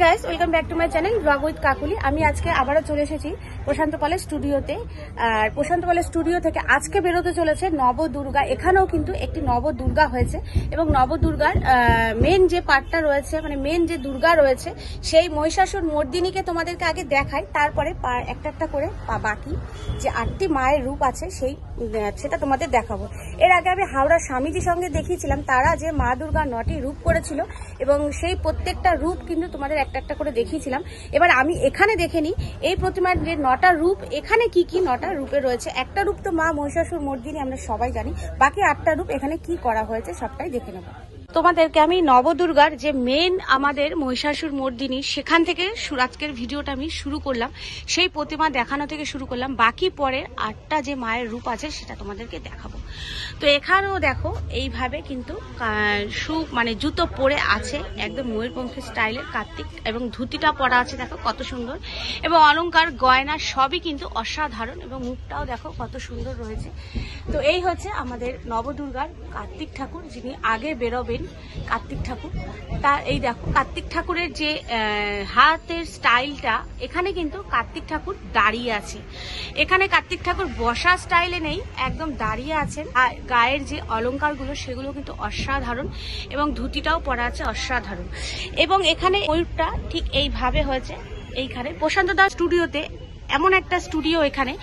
Guys, welcome back to my channel blog with Kakuli. আমি আজকে আবারও চলে এসেছি প্রশান্ত পালের স্টুডিওতে। আর প্রশান্ত পালের স্টুডিও থেকে আজকে বেরোতে চলেছে নবদুর্গা। এখানেও কিন্তু একটি নবদুর্গা হয়েছে এবং নবদুর্গার মেন যে পার্টটা রয়েছে, মানে মেন যে দুর্গা রয়েছে, সেই মহিষাসুর মর্দিনীকে তোমাদেরকে আগে দেখাই, তারপরে একটা একটা করে বাকি যে 8টি মায়ের রূপ আছে সেটা তোমাদের দেখাবো। এর আগে আমি হাওড়ার স্বামীজির সঙ্গে দেখিয়েছিলাম তারা যে মা দুর্গা 9টি রূপ করেছিল এবং সেই প্রত্যেকটা রূপ কিন্তু তোমাদের একটা একটা করে দেখিয়েছিলাম। এবার আমি এখানে দেখে নিই এই প্রতিমার যে 9টা রূপ, এখানে কি কি 9টা রূপে রয়েছে। একটা রূপ তো মা মহিষাসুর মর্দিনী, আমরা সবাই জানি। বাকি 8টা রূপ এখানে কি করা হয়েছে সবটাই দেখে নেব। তোমাদেরকে আমি নবদুর্গার যে মেন আমাদের মহিষাসুর মর্দিনী, সেখান থেকে আজকের ভিডিওটা আমি শুরু করলাম। সেই প্রতিমা দেখানো থেকে শুরু করলাম। বাকি পরে 8টা যে মায়ের রূপ আছে সেটা তোমাদেরকে দেখাবো। তো এখানেও দেখো এইভাবে কিন্তু মানে জুতো পরে আছে একদম ময়ূরপঙ্খী স্টাইলের কার্তিক, এবং ধুতিটা পরা আছে দেখো কত সুন্দর, এবং অলংকার গয়না সবই কিন্তু অসাধারণ, এবং মুখটাও দেখো কত সুন্দর রয়েছে। তো এই হচ্ছে আমাদের নবদুর্গার কার্তিক ঠাকুর, যিনি আগে বেরোবেন কার্তিক ঠাকুর। তা এই দেখো কার্তিক ঠাকুরের যে হাতের স্টাইলটা, এখানে কিন্তু কার্তিক ঠাকুর দাঁড়িয়ে আছে। এখানে কার্তিক ঠাকুর বসা স্টাইলে নেই, একদম দাঁড়িয়ে আছেন। আর গায়ের যে অলংকারগুলো সেগুলো কিন্তু অসাধারণ, এবং ধুতিটাও পরা আছে অসাধারণ। এবং এখানে ময়ূরটা ঠিক এইভাবে হয়েছে। এইখানে প্রশান্ত দাস স্টুডিওতে এমন একটা স্টুডিও, এখানে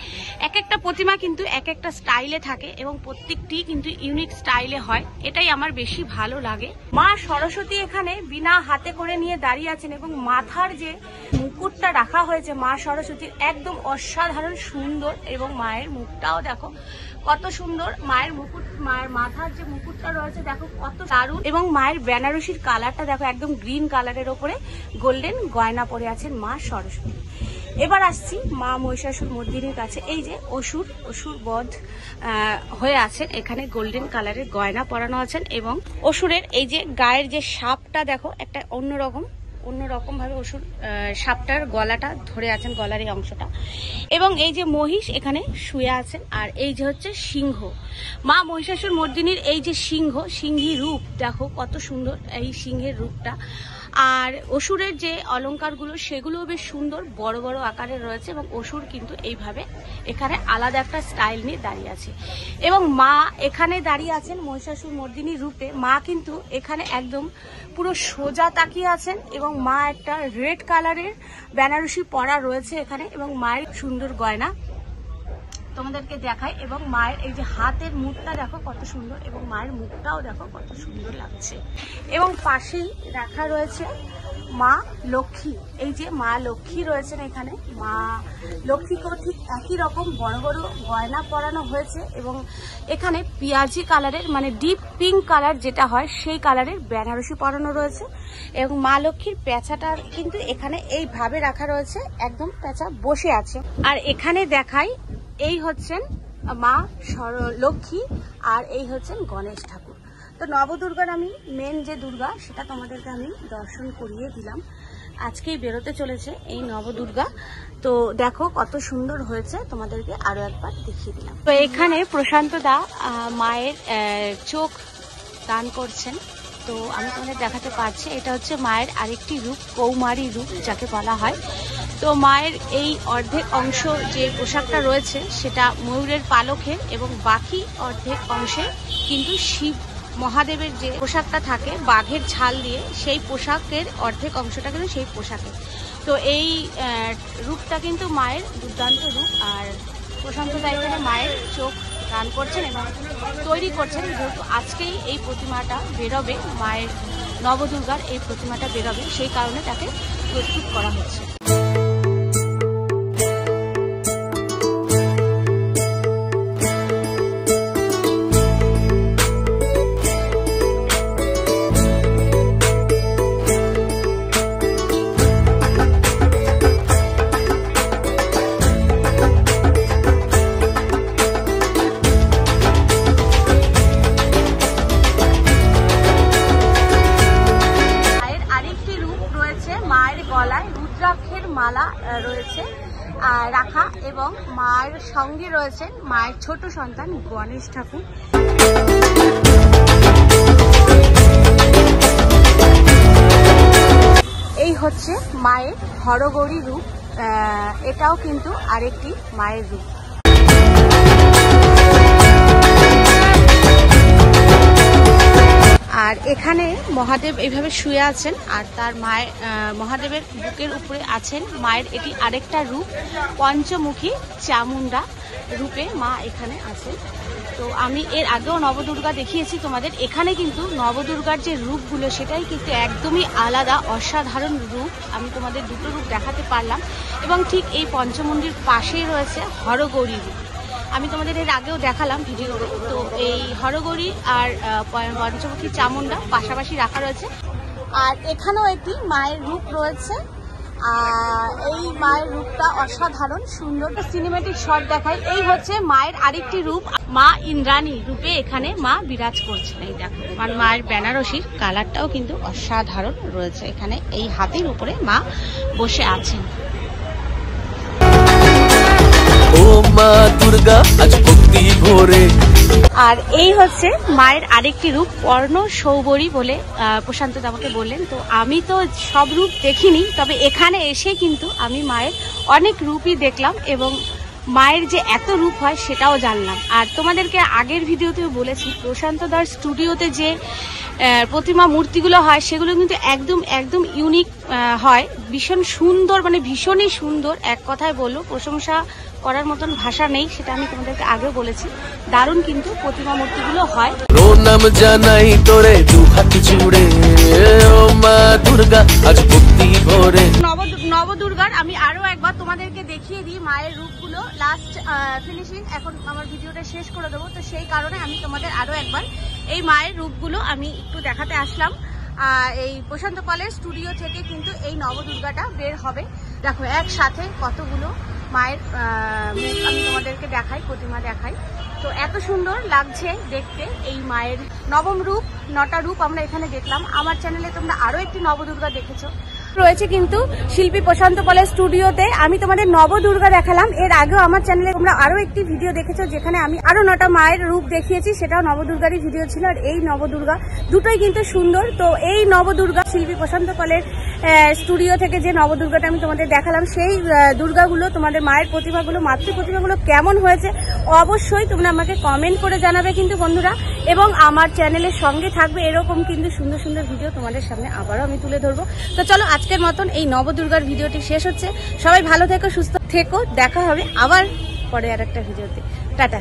এক একটা প্রতিমা কিন্তু এক একটা স্টাইলে থাকে এবং প্রত্যেকটি কিন্তু ইউনিক স্টাইলে হয়। এটাই আমার বেশি ভালো লাগে। মা সরস্বতী এখানে বিনা হাতে করে নিয়ে দাঁড়িয়ে আছেন, এবং মাথার যে মুকুটটা রাখা হয়েছে মা সরস্বতীর, একদম অসাধারণ সুন্দর, এবং মায়ের মুখটাও দেখো কত সুন্দর। মায়ের মুকুট, মায়ের মাথার যে মুকুটটা রয়েছে দেখো কত দারুণ, এবং মায়ের বেনারসির কালারটা দেখো একদম গ্রিন কালারের ওপরে গোল্ডেন গয়না পরে আছেন মা সরস্বতী। এবার আসছি মা মহিষাসুর মর্দিনীর কাছে। এই যে অসুর বধ হয়ে আছেন, এখানে গোল্ডেন কালারের গয়না পরানো আছেন, এবং অসুরের এই যে গায়ের যে সাপটা দেখো একটা অন্যরকম ভাবে অসুর সাপটার গলাটা ধরে আছেন, গলার এই অংশটা, এবং এই যে মহিষ এখানে শুয়ে আছেন। আর এই যে হচ্ছে সিংহ, মা মহিষাসুর মর্দিনীর এই যে সিংহী রূপ দেখো কত সুন্দর এই সিংহের রূপটা। আর অসুরের যে অলংকারগুলো সেগুলোও বেশ সুন্দর, বড় বড় আকারের রয়েছে, এবং অসুর কিন্তু এইভাবে এখানে আলাদা একটা স্টাইল নিয়ে দাঁড়িয়ে আছে। এবং মা এখানে দাঁড়িয়ে আছেন মহিষাসুর মর্দিনীর রূপে। মা কিন্তু এখানে একদম পুরো সোজা তাকিয়ে আছেন, এবং মা একটা রেড কালারের বেনারসি পরা রয়েছে এখানে, এবং মায়ের সুন্দর গয়না তোমাদেরকে দেখায়। এবং মায়ের এই যে হাতের মুখটা দেখো কত সুন্দর, এবং মায়ের মুখটাও দেখো কত সুন্দর লাগছে। এবং পাশেই রাখা রয়েছে মা লক্ষ্মী। এই যে মা লক্ষ্মী রয়েছেন এখানে, মা লক্ষ্মীকেও ঠিক একই রকম বড় বড় গয়না পরানো হয়েছে, এবং এখানে পিঁয়াজি কালারের, মানে ডিপ পিঙ্ক কালার যেটা হয় সেই কালারের বেনারসি পরানো রয়েছে। এবং মা লক্ষ্মীর পেঁচাটা কিন্তু এখানে এইভাবে রাখা রয়েছে, একদম পেঁচা বসে আছে। আর এখানে দেখাই, এই হচ্ছেন মা লক্ষ্মী, আর এই হচ্ছেন গণেশ ঠাকুর। তো নবদুর্গার আমি মেন যে দুর্গা সেটা তোমাদেরকে আমি দর্শন করিয়ে দিলাম। আজকেই বেরোতে চলেছে এই নবদুর্গা। তো দেখো কত সুন্দর হয়েছে, তোমাদেরকে আরো একবার দেখিয়ে দিলাম। তো এখানে প্রশান্ত দা মায়ের চোখ দান করছেন, তো আমি তোমাদের দেখাতে পারছি। এটা হচ্ছে মায়ের আরেকটি রূপ, কৌমারী রূপ যাকে বলা হয়। তো মায়ের এই অর্ধেক অংশ যে পোশাকটা রয়েছে সেটা ময়ূরের পালকের, এবং বাকি অর্ধেক অংশে কিন্তু শিব মহাদেবের যে পোশাকটা থাকে বাঘের ছাল দিয়ে, সেই পোশাকের অর্ধেক অংশটা কিন্তু সেই পোশাকের। তো এই রূপটা কিন্তু মায়ের দুর্দান্ত রূপ। আর প্রশান্ত দা এখানে মায়ের চোখ দান করছেন এবং তৈরি করছেন, যেহেতু আজকেই এই প্রতিমাটা বেরোবে, মায়ের নবদুর্গার এই প্রতিমাটা বেরোবে, সেই কারণে তাকে প্রস্তুত করা হচ্ছে। মালা রয়েছে রাখা, এবং মায়ের সঙ্গে রয়েছেন মায়ের ছোট সন্তান গণেশ ঠাকুর। এই হচ্ছে মায়ের হরগৌরী রূপ, এটাও কিন্তু আরেকটি মায়ের রূপ। আর এখানে মহাদেব এইভাবে শুয়ে আছেন, আর তার মায়ের মহাদেবের বুকের উপরে আছেন মায়ের এটি আরেকটা রূপ, পঞ্চমুখী চামুন্ডা রূপে মা এখানে আছেন। তো আমি এর আগেও নবদুর্গা দেখিয়েছি তোমাদের, এখানে কিন্তু নবদুর্গার যে রূপগুলো সেটাই কিন্তু একদমই আলাদা, অসাধারণ রূপ। আমি তোমাদের দুটো রূপ দেখাতে পারলাম, এবং ঠিক এই পঞ্চমুণ্ডির পাশেই রয়েছে হরগৌরী রূপ। আমি তোমাদের এর আগেও দেখালাম ভিডিওতে। তো এই হরগৌরী আর পঞ্চমুখী চামুন্ডা পাশাপাশি রাখা রয়েছে। আর এখানেও একটি মায়ের রূপ রয়েছে, আর এই মায়ের রূপটা অসাধারণ সুন্দর। সিনেমেটিক শট দেখায়। এই হচ্ছে মায়ের আরেকটি রূপ, মা ইন্দ্রাণী রূপে এখানে মা বিরাজ করছেন। এই দেখো মায়ের বেনারসির কালারটাও কিন্তু অসাধারণ রয়েছে। এখানে এই হাতির উপরে মা বসে আছেন। মা দুর্গা আজ ভক্তি ভরে। আর এই হচ্ছে মায়ের আরেকটি রূপ, পর্ণ সৌবরী বলে প্রশান্ত আমাকে বললেন। তো আমি তো সব রূপ দেখিনি, তবে এখানে এসে কিন্তু আমি মায়ের অনেক রূপই দেখলাম, এবং মায়ের যে এত রূপ হয় সেটাও জানলাম। আর তোমাদেরকে আগের ভিডিওতেও বলেছি, প্রশান্ত দার স্টুডিওতে যে প্রতিমা মূর্তিগুলো হয় সেগুলো কিন্তু একদম একদম ইউনিক হয়, ভীষণ সুন্দর, মানে ভীষণই সুন্দর। এক কথায় বললো, প্রশংসা করার মতন ভাষা নেই, সেটা আমি তোমাদেরকে আগেও বলেছি। দারুণ কিন্তু প্রতিমা মূর্তিগুলো হয়। প্রণাম জানাই তোরে দু হাত জুড়ে, ও মা দুর্গা আজ ভক্তি ভরে। নবদুর্গার আমি আরো একবার তোমাদেরকে দেখিয়ে দিই মায়ের রূপগুলো, লাস্ট ফিনিশিং। এখন আমার ভিডিওটা শেষ করে দেবো, তো সেই কারণে আমি তোমাদের আরো একবার এই মায়ের রূপগুলো আমি একটু দেখাতে আসলাম। এই প্রশান্ত পালের স্টুডিও থেকে কিন্তু এই নবদুর্গাটা বের হবে। দেখো একসাথে কতগুলো মায়ের মুখ আমি তোমাদেরকে দেখাই, প্রতিমা দেখাই। তো এত সুন্দর লাগছে দেখতে এই মায়ের নবম রূপ, 9টা রূপ আমরা এখানে দেখলাম। আমার চ্যানেলে তোমরা আরো একটি নবদুর্গা দেখেছো রয়েছে কিন্তু শিল্পী প্রশান্ত পালের স্টুডিওতে। আমি তোমাদের নবদুর্গা দেখালাম, এর আগেও আমার চ্যানেলে তোমরা আরো একটি ভিডিও দেখেছো যেখানে আমি আরো 9টা মায়ের রূপ দেখিয়েছি, সেটাও নবদুর্গারই ভিডিও ছিল। আর এই নবদুর্গা দুটোই কিন্তু সুন্দর। তো এই নবদুর্গা শিল্পী প্রশান্ত পালের স্টুডিও থেকে যে নবদুর্গাটা আমি তোমাদের দেখালাম, সেই দুর্গাগুলো, তোমাদের মায়ের প্রতিমাগুলো, মাতৃ প্রতিমাগুলো কেমন হয়েছে অবশ্যই তোমরা আমাকে কমেন্ট করে জানাবে কিন্তু বন্ধুরা, এবং আমার চ্যানেলের সঙ্গে থাকবে। এরকম কিন্তু সুন্দর সুন্দর ভিডিও তোমাদের সামনে আবারও আমি তুলে ধরবো। তো চলো আজকের মতন এই নবদুর্গার ভিডিওটি শেষ হচ্ছে। সবাই ভালো থেকো, সুস্থ থেকো, দেখা হবে আবার পরে আর একটা ভিডিওতে। টাটা।